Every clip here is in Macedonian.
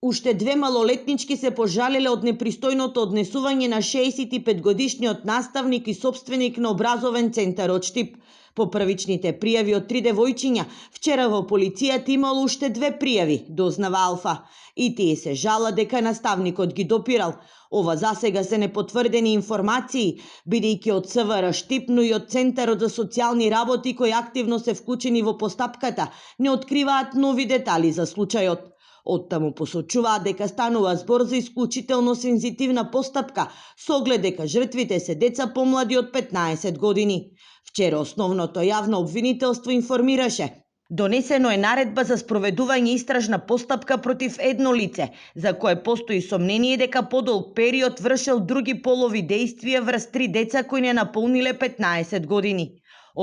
Уште две малолетнички се пожалеле од непристојното однесување на 65-годишниот наставник и сопственик на образовен центар од Штип. По првичните пријави од 3 девојчиња, вчера во полицијата имало уште 2 пријави, дознава Алфа. И тие се жала дека наставникот ги допирал. Ова засега се непотврдени информации, бидејќи од СВР Штип, но и од Центарот за социјални работи кои активно се вклучени во постапката, не откриваат нови детали за случајот. Оттаму посочуваат дека станува збор за исклучително сензитивна постапка, со оглед дека жртвите се деца помлади од 15 години. Вчера основното јавно обвинителство информираше: донесено е наредба за спроведување истражна постапка против едно лице, за кое постои сомнение дека подолг период вршел други полови дејствија врз 3 деца кои не наполниле 15 години.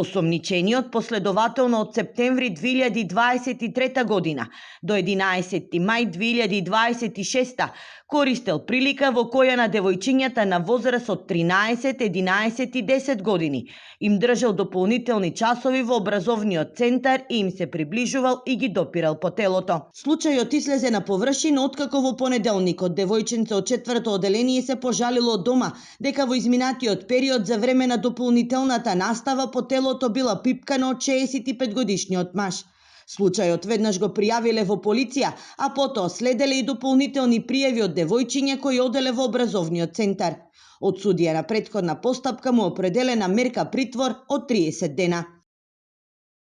Осомничениот последователно од септември 2023 година до 11 мај 2026 користел прилика во која на девојчињата на возраст од 13, 11 и 10 години им држал дополнителни часови во образовниот центар и им се приближувал и ги допирал по телото. Случајот излезе на површина откако во понеделникот девојченце од 4-то оделение се пожалило од дома дека во изминатиот период за време на дополнителната настава по телото била пипкана од 65-годишниот маж. Случајот веднаш го пријавиле во полиција, а потоа следеле и дополнителни пријави од девојчиња кои оделе во образовниот центар. Од судија на претходна постапка му определена мерка притвор од 30 дена.